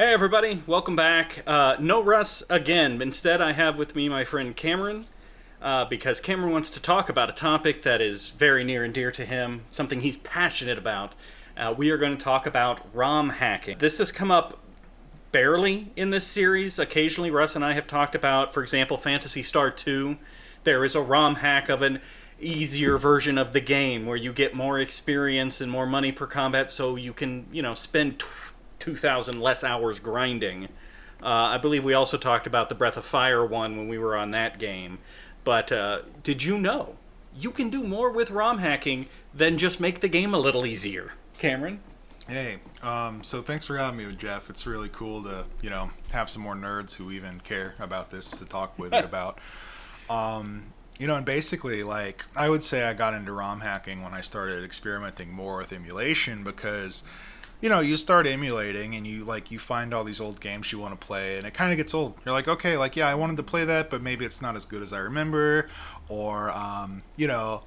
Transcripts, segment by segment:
Hey everybody, welcome back. No Russ again. Instead, I have with me my friend Cameron, because Cameron wants to talk about a topic that is very near and dear to him, something he's passionate about. We are going to talk about ROM hacking. This has come up barely in this series. Occasionally, Russ and I have talked about, for example, Phantasy Star 2. There is a ROM hack of an easier version of the game where you get more experience and more money per combat, so you can, spend 2,000 less hours grinding. I believe we also talked about the Breath of Fire one when we were on that game. But did you know you can do more with ROM hacking than just make the game a little easier? Cameron? Hey, so thanks for having me with Jeff. It's really cool to, have some more nerds who even care about this to talk with it about. And basically, like, I would say I got into ROM hacking when I started experimenting more with emulation because, you start emulating and you find all these old games you want to play and it kind of gets old. You're like, okay, like, yeah, I wanted to play that, but maybe it's not as good as I remember. Or,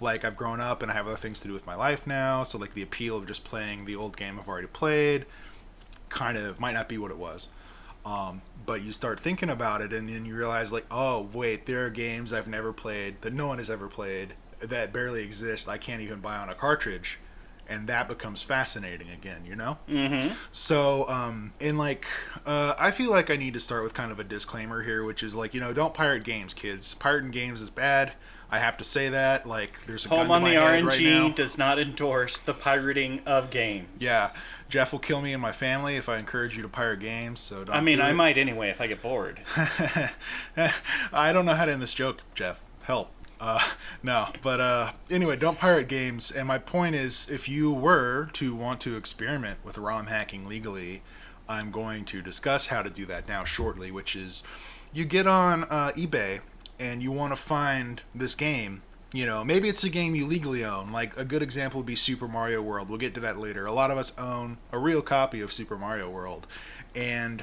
like I've grown up and I have other things to do with my life now. So, like, the appeal of just playing the old game I've already played kind of might not be what it was. But you start thinking about it and then you realize, like, oh, wait, there are games I've never played that no one has ever played that barely exist. I can't even buy on a cartridge. And that becomes fascinating again, Mm-hmm. So, I feel like I need to start with kind of a disclaimer here, which is like, don't pirate games, kids. Pirating games is bad. I have to say that. Like, there's a gun Home to on my the head right now. RNG does not endorse the pirating of games. Yeah, Jeff will kill me and my family if I encourage you to pirate games. So don't. I might anyway if I get bored. I don't know how to end this joke, Jeff. Help. No, but anyway, don't pirate games. And my point is, if you were to want to experiment with ROM hacking legally, I'm going to discuss how to do that now shortly, which is you get on eBay and you want to find this game. Maybe it's a game you legally own. Like, a good example would be Super Mario World. We'll get to that later. A lot of us own a real copy of Super Mario World. And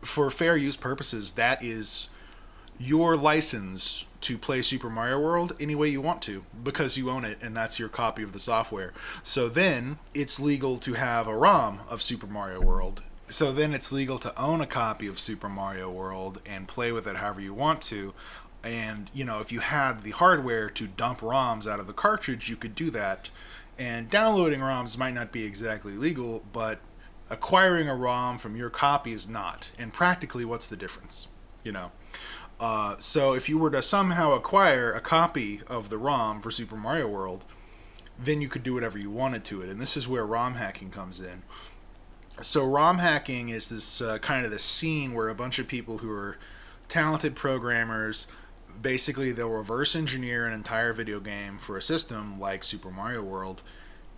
for fair use purposes, that is your license to play Super Mario World any way you want to because you own it and that's your copy of the software. So then it's legal to have a ROM of Super Mario World. So then it's legal to own a copy of Super Mario World and play with it however you want to. And, if you had the hardware to dump ROMs out of the cartridge, you could do that. And downloading ROMs might not be exactly legal, but acquiring a ROM from your copy is not. And practically, what's the difference? So if you were to somehow acquire a copy of the ROM for Super Mario World, then you could do whatever you wanted to it. And this is where ROM hacking comes in. So ROM hacking is this kind of this scene where a bunch of people who are talented programmers, basically they'll reverse engineer an entire video game for a system like Super Mario World,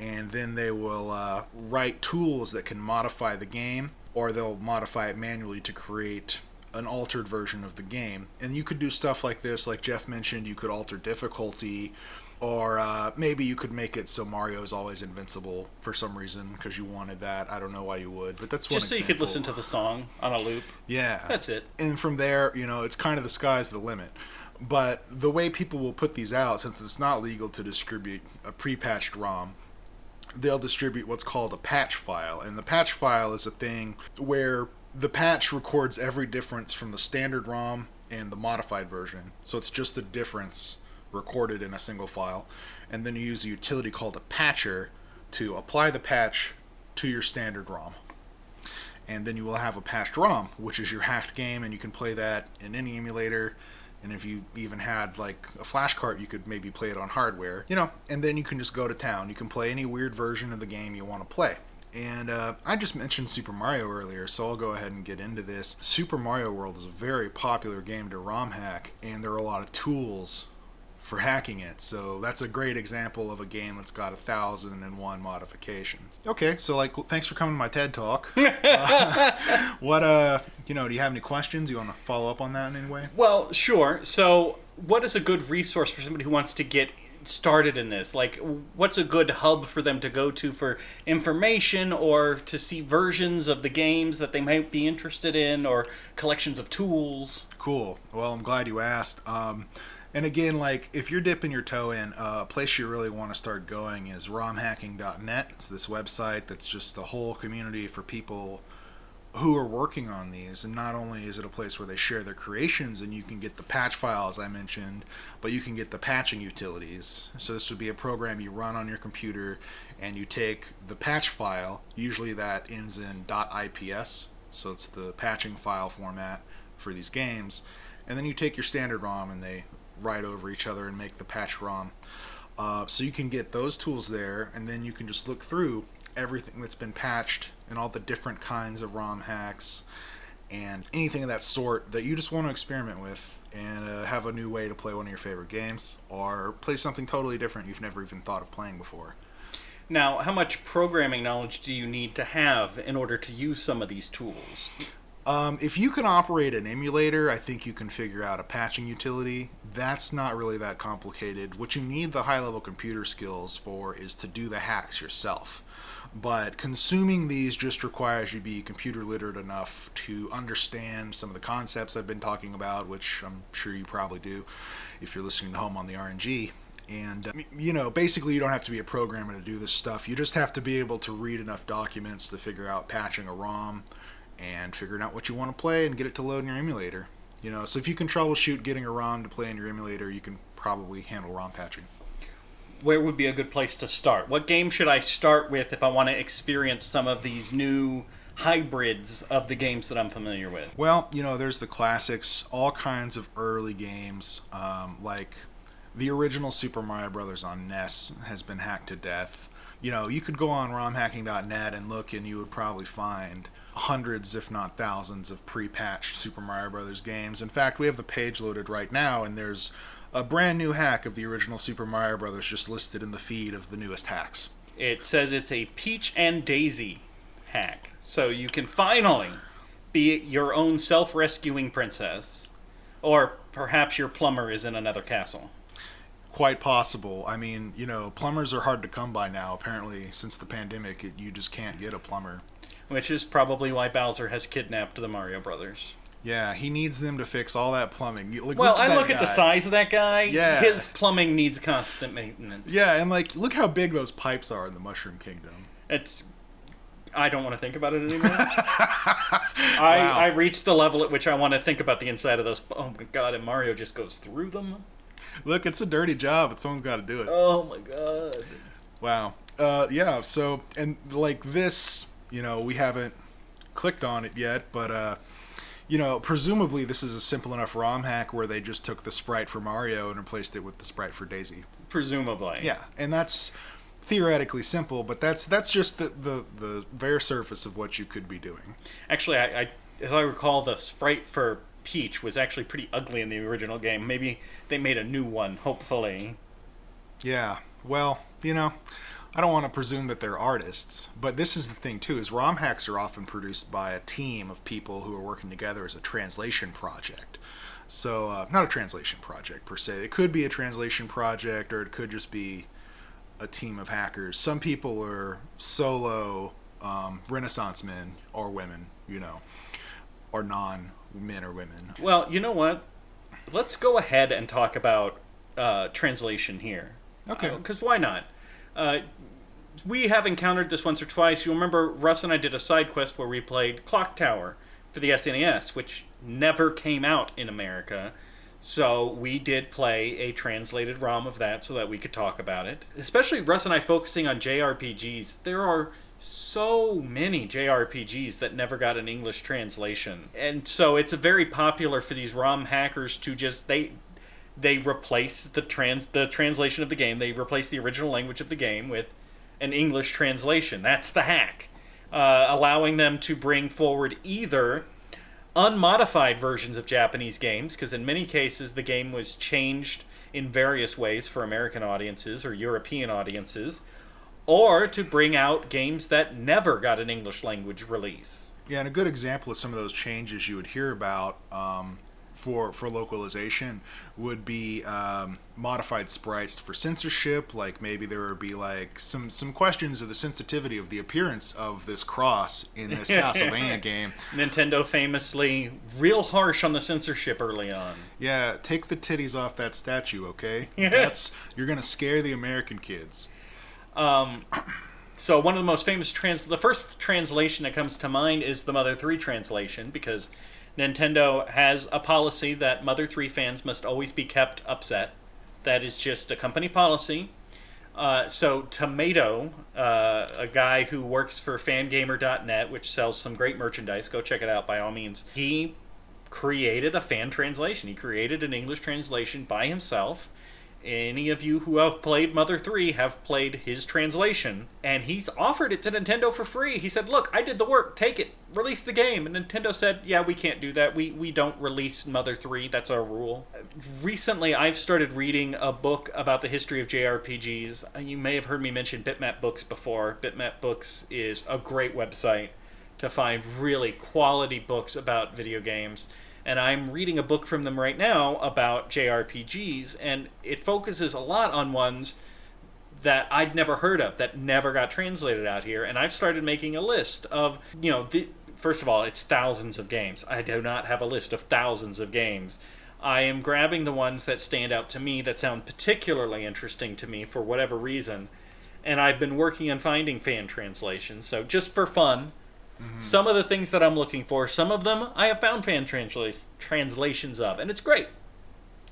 and then they will write tools that can modify the game, or they'll modify it manually to create an altered version of the game. And you could do stuff like this, like Jeff mentioned. You could alter difficulty, or maybe you could make it so Mario is always invincible for some reason because you wanted that. I don't know why you would, but that's one Just so example. you could listen to the song on a loop. Yeah, That's it. and from there, it's kind of the sky's the limit. But the way people will put these out, since it's not legal to distribute a pre-patched ROM, they'll distribute what's called a patch file. And the patch file is a thing where the patch records every difference from the standard ROM and the modified version. So it's just a difference recorded in a single file. And then you use a utility called a patcher to apply the patch to your standard ROM. And then you will have a patched ROM, which is your hacked game, and you can play that in any emulator. And if you even had like a flash cart, you could maybe play it on hardware, and then you can just go to town. You can play any weird version of the game you want to play. And I just mentioned Super Mario earlier, so I'll go ahead and get into this. Super Mario World is a very popular game to ROM hack, and there are a lot of tools for hacking it. So that's a great example of a game that's got 1,001 modifications. Okay, so thanks for coming to my TED Talk. Do you have any questions? You want to follow up on that in any way? Well, sure. So what is a good resource for somebody who wants to get started in this? Like, what's a good hub for them to go to for information or to see versions of the games that they might be interested in, or collections of tools? Cool. Well, I'm glad you asked. And again, if you're dipping your toe in, a place you really want to start going is romhacking.net. It's this website that's just a whole community for people who are working on these, and not only is it a place where they share their creations and you can get the patch files I mentioned, but you can get the patching utilities. So this would be a program you run on your computer, and you take the patch file, usually that ends in .ips, so it's the patching file format for these games, and then you take your standard ROM and they write over each other and make the patch ROM. So you can get those tools there, and then you can just look through everything that's been patched and all the different kinds of ROM hacks and anything of that sort that you just want to experiment with and have a new way to play one of your favorite games or play something totally different you've never even thought of playing before. Now, how much programming knowledge do you need to have in order to use some of these tools? If you can operate an emulator, I think you can figure out a patching utility. That's not really that complicated. What you need the high-level computer skills for is to do the hacks yourself. But consuming these just requires you to be computer literate enough to understand some of the concepts I've been talking about, which I'm sure you probably do if you're listening to Home on the RNG. And, basically you don't have to be a programmer to do this stuff. You just have to be able to read enough documents to figure out patching a ROM and figuring out what you want to play and get it to load in your emulator. So if you can troubleshoot getting a ROM to play in your emulator, you can probably handle ROM patching. Where would be a good place to start? What game should I start with if I want to experience some of these new hybrids of the games that I'm familiar with? Well, there's the classics, all kinds of early games, like the original Super Mario Brothers on NES has been hacked to death. You could go on romhacking.net and look, and you would probably find hundreds, if not thousands, of pre-patched Super Mario Brothers games. In fact, we have the page loaded right now, and there's a brand new hack of the original Super Mario Brothers just listed in the feed of the newest hacks. It says it's a Peach and Daisy hack. So you can finally be your own self-rescuing princess. Or perhaps your plumber is in another castle. Quite possible. I mean, plumbers are hard to come by now. Apparently, since the pandemic, you just can't get a plumber. Which is probably why Bowser has kidnapped the Mario Brothers. Yeah, he needs them to fix all that plumbing. Look at the size of that guy. Yeah. His plumbing needs constant maintenance. Yeah, and look how big those pipes are in the Mushroom Kingdom. I don't want to think about it anymore. I reached the level at which I want to think about the inside of those. Oh my god, and Mario just goes through them. Look, it's a dirty job, but someone's got to do it. Oh my god. Wow. Yeah, so, and this, we haven't clicked on it yet, but, presumably this is a simple enough ROM hack where they just took the sprite for Mario and replaced it with the sprite for Daisy. Presumably. Yeah, and that's theoretically simple, but that's just the bare surface of what you could be doing. Actually, I as I recall, the sprite for Peach was actually pretty ugly in the original game. Maybe they made a new one, hopefully. Yeah, well, I don't want to presume that they're artists, but this is the thing too, is ROM hacks are often produced by a team of people who are working together as a translation project. So, not a translation project per se. It could be a translation project, or it could just be a team of hackers. Some people are solo Renaissance men or women, or non-men or women. Well, you know what? Let's go ahead and talk about translation here. Okay. Because why not? We have encountered this once or twice. You'll remember Russ and I did a side quest where we played Clock Tower for the SNES, which never came out in America. So we did play a translated ROM of that so that we could talk about it. Especially Russ and I focusing on JRPGs. There are so many JRPGs that never got an English translation. And so it's very popular for these ROM hackers to just... They replace the translation of the game. They replace the original language of the game with an English translation. That's the hack. Allowing them to bring forward either unmodified versions of Japanese games, because in many cases the game was changed in various ways for American audiences or European audiences, or to bring out games that never got an English language release. Yeah, and a good example of some of those changes you would hear about for localization would be modified sprites for censorship. Like maybe there would be some questions of the sensitivity of the appearance of this cross in this Castlevania game. Nintendo famously real harsh on the censorship early on. Yeah, take the titties off that statue, okay? You're gonna scare the American kids. So one of the most famous the first translation that comes to mind is the Mother 3 translation, because Nintendo has a policy that Mother 3 fans must always be kept upset. That is just a company policy. So Tomato, a guy who works for fangamer.net, which sells some great merchandise, go check it out by all means. He created a fan translation. He created an English translation by himself. Any of you who have played Mother 3 have played his translation, and he's offered it to Nintendo for free. He said, look, I did the work, take it, release the game. And Nintendo said, yeah, we can't do that. We don't release Mother 3, that's our rule. Recently, I've started reading a book about the history of JRPGs. You may have heard me mention Bitmap Books before. Bitmap Books is a great website to find really quality books about video games. And I'm reading a book from them right now about JRPGs, and it focuses a lot on ones that I'd never heard of, that never got translated out here. And I've started making a list of, first of all, it's thousands of games. I do not have a list of thousands of games. I am grabbing the ones that stand out to me, that sound particularly interesting to me for whatever reason. And I've been working on finding fan translations. So just for fun, some of the things that I'm looking for, some of them I have found fan translations of, and it's great.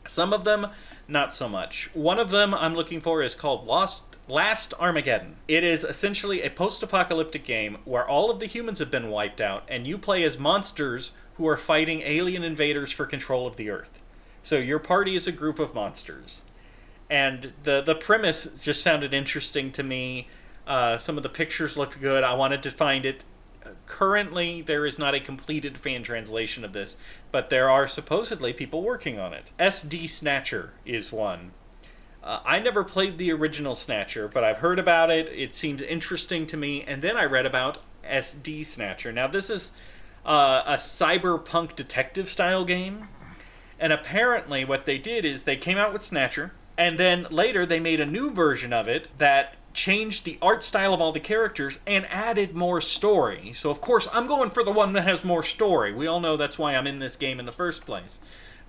Some of them, not so much. One of them I'm looking for is called Last Armageddon. It is essentially a post-apocalyptic game where all of the humans have been wiped out, and you play as monsters who are fighting alien invaders for control of the Earth. So your party is a group of monsters. And the premise just sounded interesting to me. Some of the pictures looked good. I wanted to find it. Currently, there is not a completed fan translation of this, but there are supposedly people working on it. SD Snatcher is one. I never played the original Snatcher, but I've heard about it. It seems interesting to me, and then I read about SD Snatcher. Now, this is a cyberpunk detective-style game, and apparently what they did is they came out with Snatcher, and then later they made a new version of it that changed the art style of all the characters and added more story. So of course I'm going for the one that has more story. We all know that's why I'm in this game in the first place.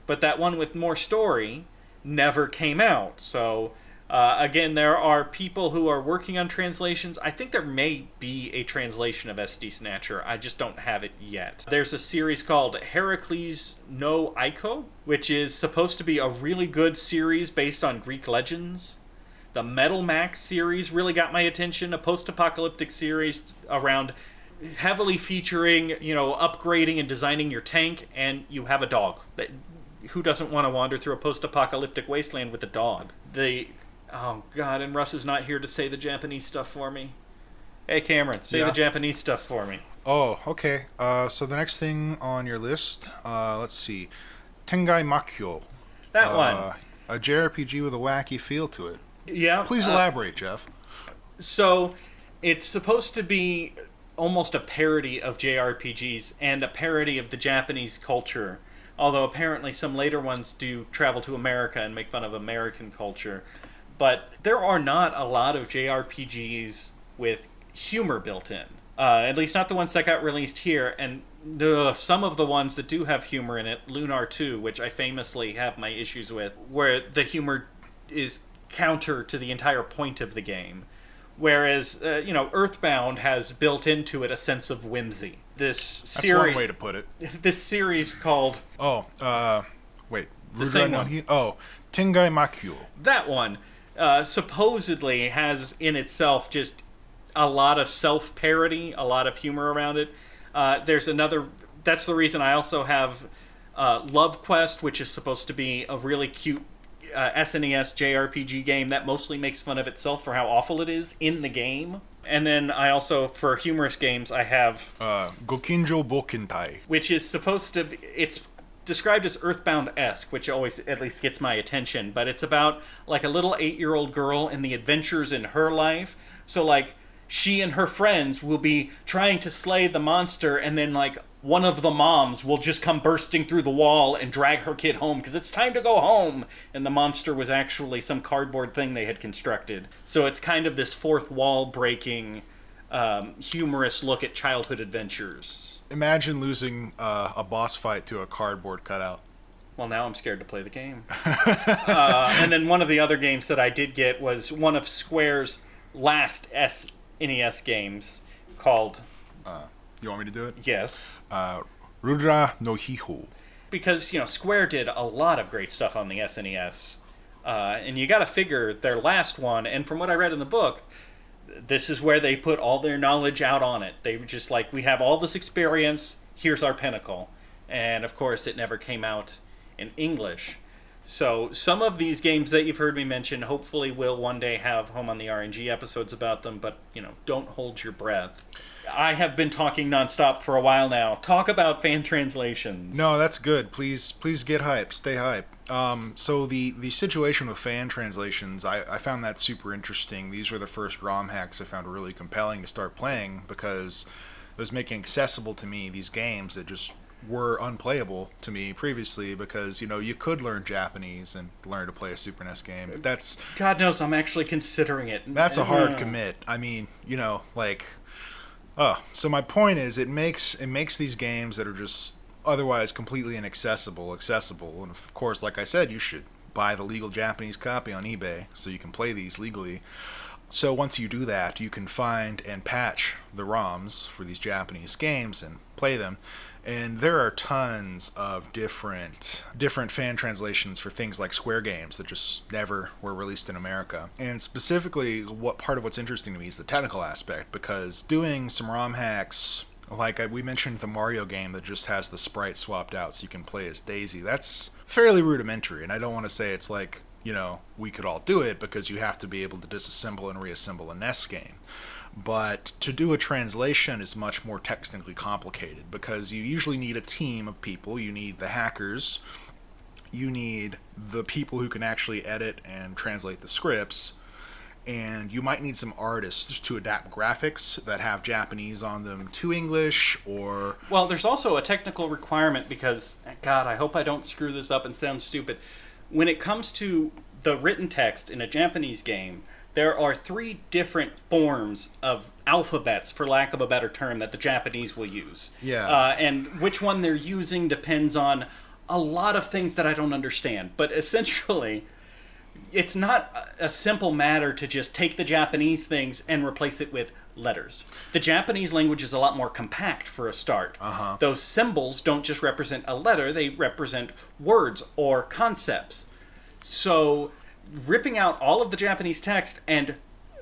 But that one with more story never came out. So again, there are people who are working on translations. I think there may be a translation of SD Snatcher. I just don't have it yet. There's a series called Heracles no Ico, which is supposed to be a really good series based on Greek legends. The Metal Max series really got my attention, a post-apocalyptic series around heavily featuring, upgrading and designing your tank, and you have a dog. Who doesn't want to wander through a post-apocalyptic wasteland with a dog? Oh God, and Russ is not here to say the Japanese stuff for me. Hey Cameron, say the Japanese stuff for me. Oh, okay. So the next thing on your list, let's see. Tengai Makyo. That one. A JRPG with a wacky feel to it. Yeah. Please elaborate, Jeff. So, it's supposed to be almost a parody of JRPGs and a parody of the Japanese culture. Although apparently some later ones do travel to America and make fun of American culture. But there are not a lot of JRPGs with humor built in. At least not the ones that got released here. And some of the ones that do have humor in it, Lunar 2, which I famously have my issues with, where the humor is counter to the entire point of the game. Whereas, Earthbound has built into it a sense of whimsy. That's one way to put it. This series called... Wait. The same one. Tengai Makyo. That one supposedly has in itself just a lot of self-parody, a lot of humor around it. There's another... That's the reason I also have Love Quest, which is supposed to be a really cute SNES JRPG game that mostly makes fun of itself for how awful it is in the game. And then I also, for humorous games, I have... Gokinjo Bokentai. Which is supposed to be... It's described as Earthbound-esque, which always at least gets my attention. But it's about, like, a little 8-year-old girl and the adventures in her life. So, like, she and her friends will be trying to slay the monster, and then, like, one of the moms will just come bursting through the wall and drag her kid home because it's time to go home. And the monster was actually some cardboard thing they had constructed. So it's kind of this fourth wall breaking, humorous look at childhood adventures. Imagine losing a boss fight to a cardboard cutout. Well, now I'm scared to play the game. And then one of the other games that I did get was one of Square's last NES games called... You want me to do it? Yes. Rudra no Hiho. Because, Square did a lot of great stuff on the SNES. And you gotta figure their last one, and from what I read in the book, this is where they put all their knowledge out on it. They were just like, we have all this experience, here's our pinnacle. And of course, it never came out in English. So some of these games that you've heard me mention hopefully will one day have Home on the RNG episodes about them, but, don't hold your breath. I have been talking nonstop for a while now. Talk about fan translations. No, that's good. Please get hype. Stay hype. So the situation with fan translations, I found that super interesting. These were the first ROM hacks I found really compelling to start playing because it was making accessible to me these games that just were unplayable to me previously because, you could learn Japanese and learn to play a Super NES game. But that's... God knows I'm actually considering it. That's a hard commit. I mean, so my point is it makes these games that are just otherwise completely inaccessible accessible. And of course, like I said, you should buy the legal Japanese copy on eBay so you can play these legally. So once you do that, you can find and patch the ROMs for these Japanese games and play them. And there are tons of different fan translations for things like Square games that just never were released in America. And specifically, what's interesting to me is the technical aspect, because doing some ROM hacks, like we mentioned the Mario game that just has the sprite swapped out so you can play as Daisy, that's fairly rudimentary. And I don't want to say it's like, we could all do it, because you have to be able to disassemble and reassemble a NES game. But to do a translation is much more technically complicated because you usually need a team of people. You need the hackers, you need the people who can actually edit and translate the scripts, and you might need some artists to adapt graphics that have Japanese on them to English, or... Well, there's also a technical requirement because, God, I hope I don't screw this up and sound stupid. When it comes to the written text in a Japanese game, there are 3 different forms of alphabets, for lack of a better term, that the Japanese will use. Yeah. And which one they're using depends on a lot of things that I don't understand. But essentially, it's not a simple matter to just take the Japanese things and replace it with letters. The Japanese language is a lot more compact for a start. Uh-huh. Those symbols don't just represent a letter, they represent words or concepts. So ripping out all of the Japanese text and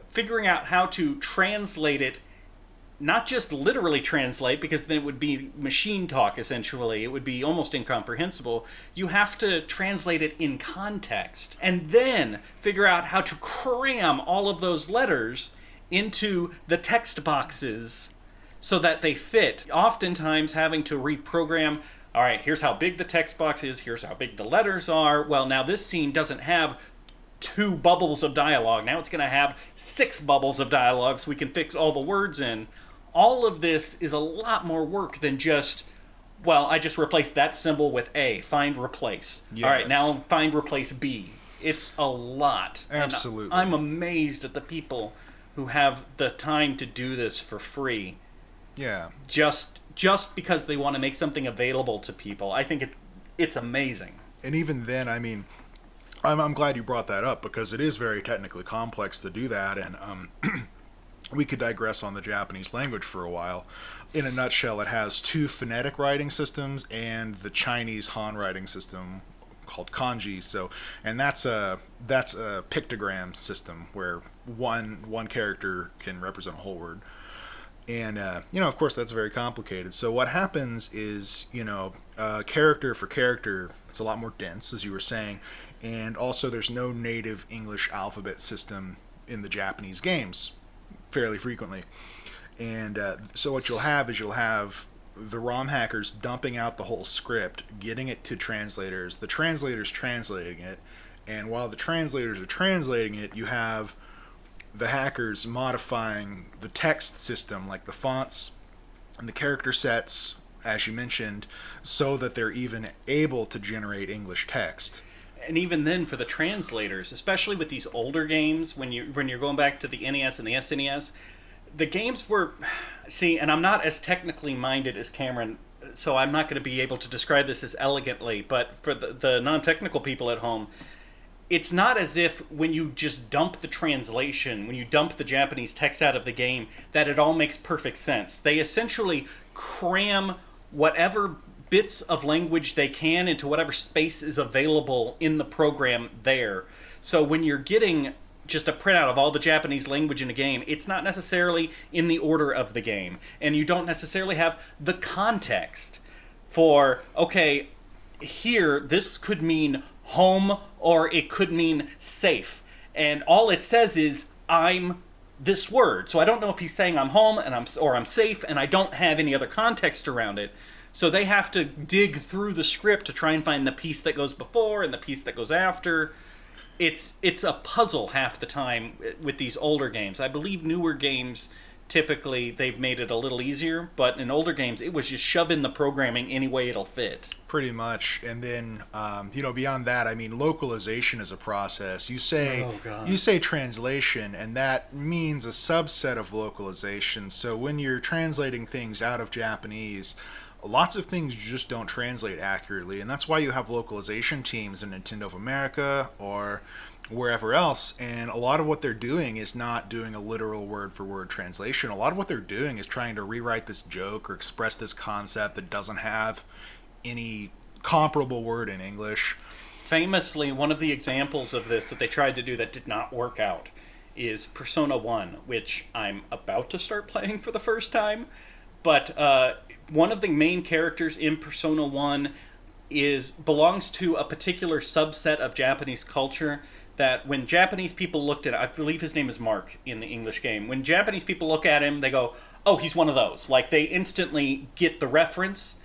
figuring out how to translate it, not just literally translate, because then it would be machine talk, essentially. It would be almost incomprehensible. You have to translate it in context, and then figure out how to cram all of those letters into the text boxes so that they fit. Oftentimes having to reprogram, all right, here's how big the text box is, here's how big the letters are. Well, now this scene doesn't have 2 bubbles of dialogue. Now it's going to have 6 bubbles of dialogue so we can fix all the words in. All of this is a lot more work than just, well, I just replaced that symbol with A. Find replace. Yes. All right, now find replace B. It's a lot. Absolutely. And I'm amazed at the people who have the time to do this for free. Yeah. Just because they want to make something available to people. I think it's amazing. And even then, I mean, I'm glad you brought that up because it is very technically complex to do that, and we could digress on the Japanese language for a while. In a nutshell, it has 2 phonetic writing systems and the Chinese Han writing system called kanji. So, and that's a pictogram system where one character can represent a whole word. And, of course, that's very complicated. So what happens is, character for character, it's a lot more dense, as you were saying. And also there's no native English alphabet system in the Japanese games fairly frequently. And so what you'll have is the ROM hackers dumping out the whole script, getting it to translators, the translators translating it, and while the translators are translating it, you have the hackers modifying the text system, like the fonts and the character sets, as you mentioned, so that they're even able to generate English text. And even then, for the translators, especially with these older games, when you're going back to the NES and the SNES, the games were... See, and I'm not as technically minded as Cameron, so I'm not going to be able to describe this as elegantly, but for the non-technical people at home, it's not as if when you just dump the translation, when you dump the Japanese text out of the game, that it all makes perfect sense. They essentially cram whatever bits of language they can into whatever space is available in the program there. So when you're getting just a printout of all the Japanese language in a game, it's not necessarily in the order of the game. And you don't necessarily have the context for, okay, here, this could mean home or it could mean safe. And all it says is, I'm this word. So I don't know if he's saying I'm home and I'm safe, and I don't have any other context around it. So they have to dig through the script to try and find the piece that goes before and the piece that goes after. It's a puzzle half the time with these older games. I believe newer games, typically they've made it a little easier, but in older games it was just shove in the programming any way it'll fit. Pretty much. And then beyond that, I mean, localization is a process. You say translation, and that means a subset of localization. So when you're translating things out of Japanese, lots of things just don't translate accurately, and that's why you have localization teams in Nintendo of America or wherever else. And a lot of what they're doing is not doing a literal word-for-word translation. A lot of what they're doing is trying to rewrite this joke or express this concept that doesn't have any comparable word in English. Famously, one of the examples of this that they tried to do that did not work out is Persona 1, which I'm about to start playing for the first time. But one of the main characters in Persona 1 belongs to a particular subset of Japanese culture that when Japanese people looked at it, I believe his name is Mark in the English game, when Japanese people look at him, they go, oh, he's one of those. Like, they instantly get the reference,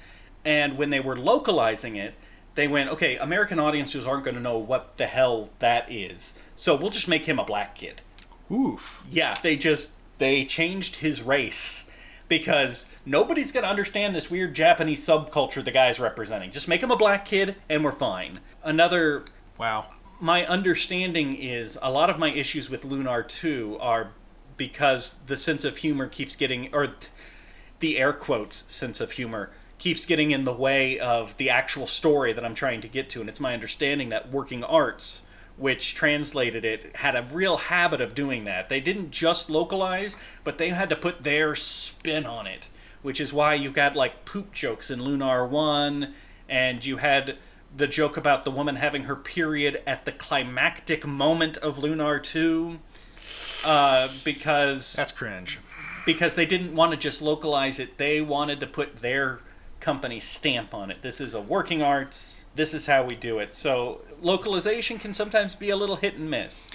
and when they were localizing it, they went, okay, American audiences aren't going to know what the hell that is, so we'll just make him a black kid. Oof. Yeah, they changed his race. Because nobody's going to understand this weird Japanese subculture the guy's representing. Just make him a black kid, and we're fine. Wow. My understanding is a lot of my issues with Lunar 2 are because the sense of humor keeps getting, or the air quotes sense of humor, keeps getting in the way of the actual story that I'm trying to get to. And it's my understanding that Working Arts, which translated it, had a real habit of doing that. They didn't just localize, but they had to put their spin on it, which is why you got like poop jokes in Lunar 1, and you had the joke about the woman having her period at the climactic moment of Lunar 2, because... That's cringe. Because they didn't want to just localize it, they wanted to put their company stamp on it. This is a Working Arts, this is how we do it. So localization can sometimes be a little hit and miss.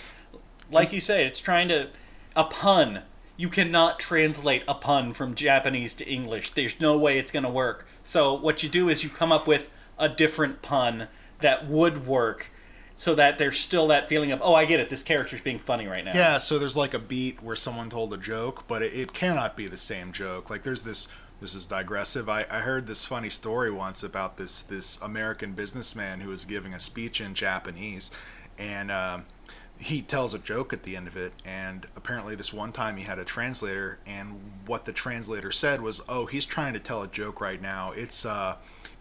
Like you said, it's trying to... A pun. You cannot translate a pun from Japanese to English. There's no way it's going to work. So what you do is you come up with a different pun that would work so that there's still that feeling of, oh, I get it, this character's being funny right now. Yeah, so there's like a beat where someone told a joke, but it cannot be the same joke. Like there's this is digressive. I heard this funny story once about this American businessman who was giving a speech in Japanese, and he tells a joke at the end of it, and apparently this one time he had a translator, and what the translator said was, oh, he's trying to tell a joke right now.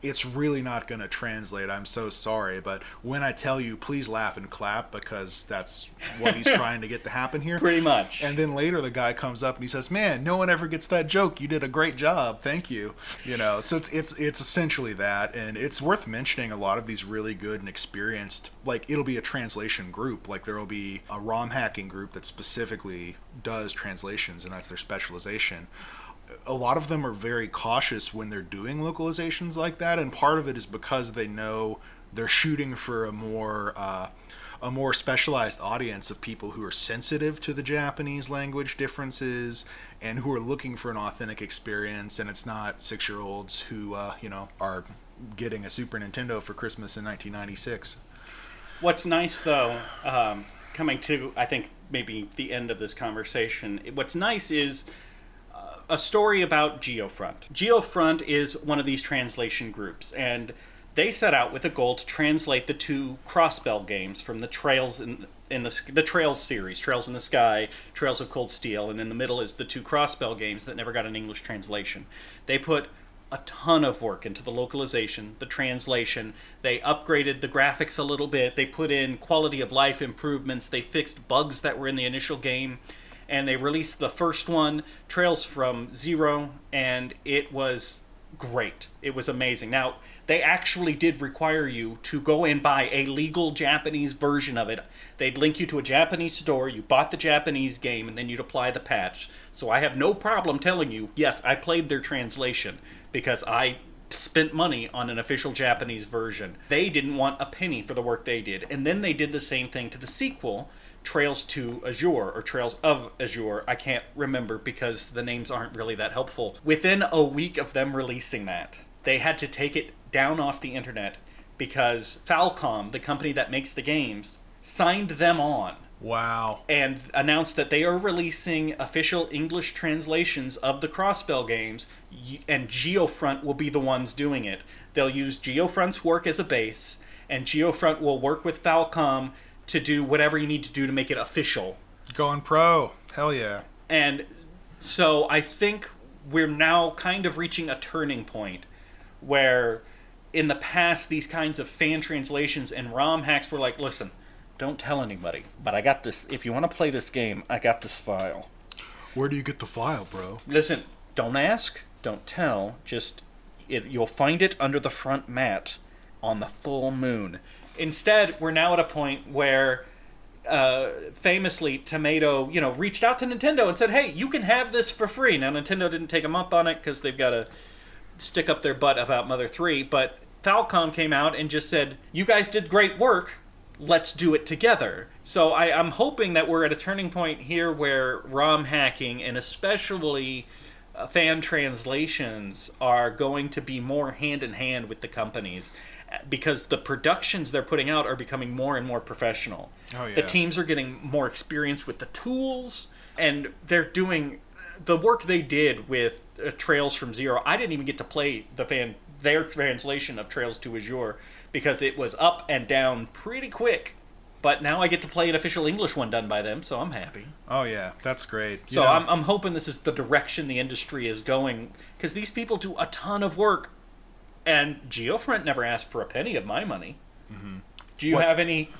It's really not going to translate. I'm so sorry, but when I tell you, please laugh and clap, because that's what he's trying to get to happen here. Pretty much. And then later the guy comes up and he says, man, no one ever gets that joke. You did a great job. Thank you. So it's essentially that. And it's worth mentioning a lot of these really good and experienced, like it'll be a translation group. Like there will be a ROM hacking group that specifically does translations, and that's their specialization. A lot of them are very cautious when they're doing localizations like that, and part of it is because they know they're shooting for a more specialized audience of people who are sensitive to the Japanese language differences and who are looking for an authentic experience, and it's not 6-year-olds who are getting a Super Nintendo for Christmas in 1996. What's nice, though, coming to, I think, maybe the end of this conversation, what's nice is a story about GeoFront. GeoFront is one of these translation groups, and they set out with a goal to translate the two Crossbell games from the Trails in the Trails series, Trails in the Sky, Trails of Cold Steel, and in the middle is the two Crossbell games that never got an English translation. They put a ton of work into the localization, the translation. They upgraded the graphics a little bit. They put in quality of life improvements. They fixed bugs that were in the initial game. And they released the first one, Trails from Zero, and it was great. It was amazing. Now, they actually did require you to go and buy a legal Japanese version of it. They'd link you to a Japanese store, you bought the Japanese game, and then you'd apply the patch. So I have no problem telling you, yes, I played their translation, because I spent money on an official Japanese version. They didn't want a penny for the work they did. And then they did the same thing to the sequel, Trails to Azure, or Trails of Azure. I can't remember because the names aren't really that helpful. Within a week of them releasing that, they had to take it down off the internet because Falcom, the company that makes the games, signed them on. Wow. And announced that they are releasing official English translations of the Crossbell games, and Geofront will be the ones doing it. They'll use Geofront's work as a base, and Geofront will work with Falcom to do whatever you need to do to make it official. Going pro. Hell yeah. And so I think we're now kind of reaching a turning point where in the past these kinds of fan translations and ROM hacks were like, listen, don't tell anybody, but I got this. If you want to play this game, I got this file. Where do you get the file, bro? Listen, don't ask, don't tell, just you'll find it under the front mat on the full moon. Instead, we're now at a point where, famously, Tomato, reached out to Nintendo and said, hey, you can have this for free. Now, Nintendo didn't take them up on it because they've got to stick up their butt about Mother 3, but Falcom came out and just said, you guys did great work, let's do it together. So I'm hoping that we're at a turning point here where ROM hacking, and especially fan translations, are going to be more hand-in-hand with the companies, because the productions they're putting out are becoming more and more professional. Oh, yeah. The teams are getting more experience with the tools, and they're doing the work they did with Trails from Zero. I didn't even get to play their translation of Trails to Azure because it was up and down pretty quick. But now I get to play an official English one done by them, so I'm happy. Oh, yeah. That's great. So I'm hoping this is the direction the industry is going, because these people do a ton of work. And Geofront never asked for a penny of my money. Mm-hmm. Do you have any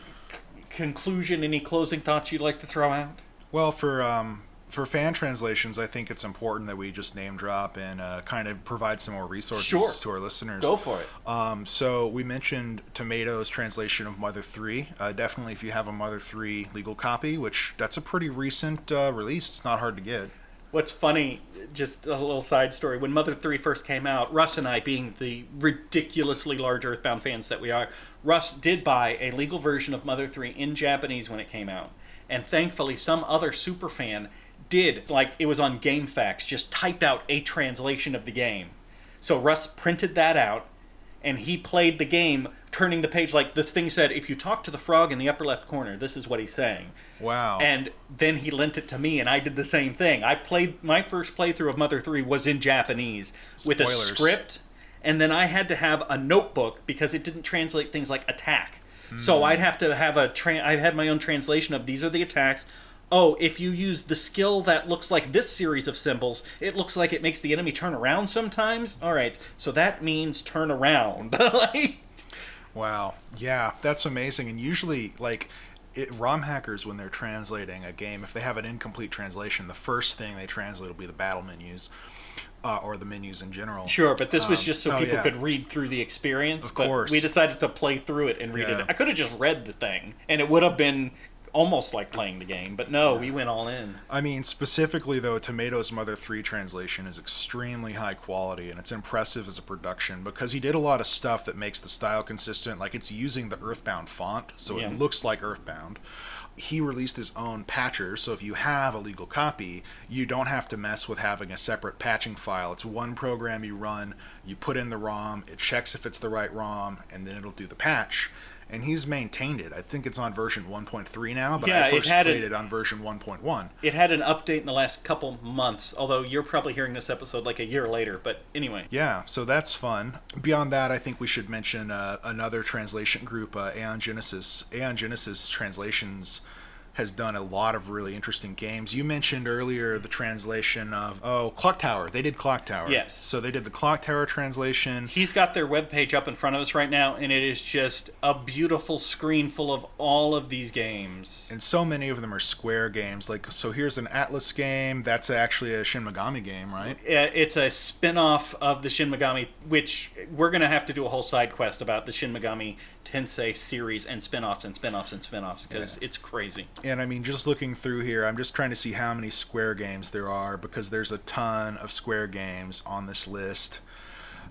conclusion, any closing thoughts you'd like to throw out? Well, for fan translations, I think it's important that we just name drop and kind of provide some more resources to our listeners. Go for it. So we mentioned Tomato's translation of Mother 3. Definitely, if you have a Mother 3 legal copy, which that's a pretty recent release, it's not hard to get. What's funny, just a little side story, when Mother 3 first came out, Russ and I, being the ridiculously large Earthbound fans that we are, Russ did buy a legal version of Mother 3 in Japanese when it came out. And thankfully, some other super fan did, like it was on GameFAQs, just typed out a translation of the game. So Russ printed that out, and he played the game, turning the page like the thing said, if you talk to the frog in the upper left corner, this is what he's saying. Wow. And then he lent it to me, and I did the same thing. I played, my first playthrough of Mother 3 was in Japanese with a script, and then I had to have a notebook because it didn't translate things like attack. So I'd have to have I had my own translation of these are the attacks. Oh, if you use the skill that looks like this series of symbols, it looks like it makes the enemy turn around sometimes. All right, so that means turn around. Wow. Yeah, that's amazing. And usually, ROM hackers, when they're translating a game, if they have an incomplete translation, the first thing they translate will be the battle menus. Or the menus in general. Sure, but this was just so people could read through the experience. Of course. We decided to play through it and read it. I could have just read the thing, and it would have been almost like playing the game. But no, we went all in. I mean, specifically, though, Tomato's Mother 3 translation is extremely high quality, and it's impressive as a production because he did a lot of stuff that makes the style consistent. Like, it's using the Earthbound font, so it looks like Earthbound. He released his own patcher, so if you have a legal copy, you don't have to mess with having a separate patching file. It's one program you run, you put in the ROM, it checks if it's the right ROM, and then it'll do the patch. And he's maintained it. I think it's on version 1.3 now, but I first played it on version 1.1. It had an update in the last couple months, although you're probably hearing this episode like a year later, but anyway. Yeah, so that's fun. Beyond that, I think we should mention another translation group, Aeon Genesis. Aeon Genesis translations has done a lot of really interesting games. You mentioned earlier the translation of Clock Tower. They did Clock Tower. Yes. So they did the Clock Tower translation. He's got their webpage up in front of us right now, and it is just a beautiful screen full of all of these games. And so many of them are Square games. So here's an Atlas game. That's actually a Shin Megami game, right? It's a spin-off of the Shin Megami, which we're going to have to do a whole side quest about the Shin Megami Tensei series and spin-offs and spin-offs and spin-offs, because it's crazy. And I mean, just looking through here, I'm just trying to see how many Square games there are, because there's a ton of Square games on this list.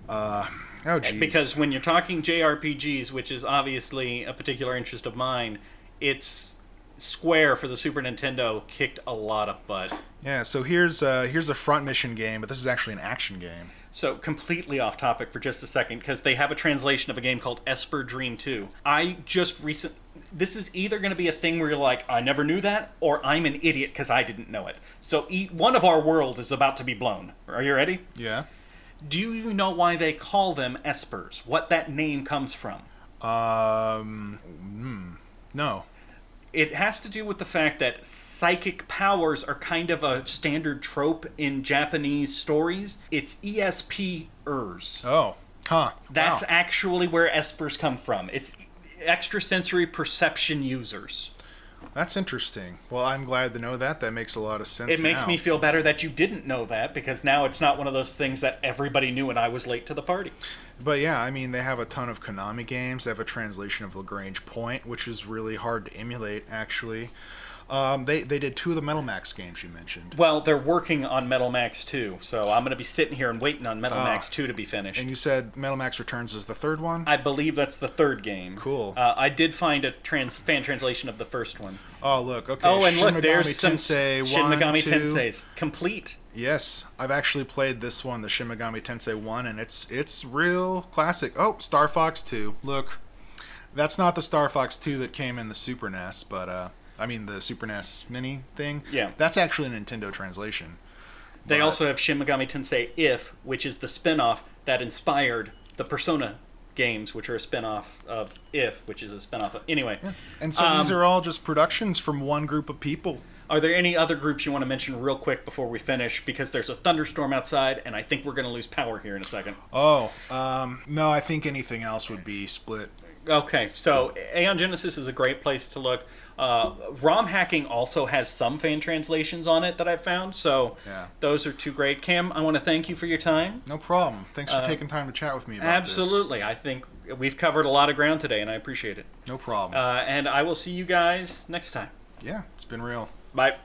Geez. Because when you're talking JRPGs, which is obviously a particular interest of mine, it's Square for the Super Nintendo kicked a lot of butt. Yeah, so here's a front mission game, but this is actually an action game. So completely off topic for just a second, because they have a translation of a game called Esper Dream 2. This is either going to be a thing where you're like, I never knew that, or I'm an idiot because I didn't know it. So one of our worlds is about to be blown. Are you ready? Yeah. Do you know why they call them Espers? What that name comes from? No. It has to do with the fact that psychic powers are kind of a standard trope in Japanese stories. It's ESP-ers. Oh. Huh. That's wow. actually where Espers come from. It's extrasensory perception users. That's interesting. Well, I'm glad to know that. That makes a lot of sense. It makes me feel better that you didn't know that, because now it's not one of those things that everybody knew and I was late to the party. But yeah, I mean, they have a ton of Konami games. They have a translation of Lagrange Point, which is really hard to emulate, actually. They did 2 of the Metal Max games you mentioned. Well, they're working on Metal Max 2, so I'm going to be sitting here and waiting on Metal Max 2 to be finished. And you said Metal Max Returns is the 3rd one? I believe that's the 3rd game. Cool. I did find a fan translation of the first one. Oh, look. Okay. Oh, and Shin look, there's Megami some Tensei Shin 1, Megami 2. Tensei's complete. Yes, I've actually played this one, the Shin Megami Tensei 1, and it's real classic. Oh, Star Fox 2. Look, that's not the Star Fox 2 that came in the Super NES, but the Super NES Mini thing. Yeah. That's actually a Nintendo translation. They also have Shin Megami Tensei If, which is the spin-off that inspired the Persona games, which are a spin-off of If, which is a spin-off of... Anyway. Yeah. And so these are all just productions from one group of people. Are there any other groups you want to mention real quick before we finish? Because there's a thunderstorm outside, and I think we're going to lose power here in a second. Oh, no, I think anything else would be split. Okay, so Aeon Genesis is a great place to look. ROM hacking also has some fan translations on it that I've found, so those are 2 great. Cam, I want to thank you for your time. No problem. Thanks for taking time to chat with me about this. Absolutely. I think we've covered a lot of ground today, and I appreciate it. No problem. And I will see you guys next time. Yeah, it's been real. Bye.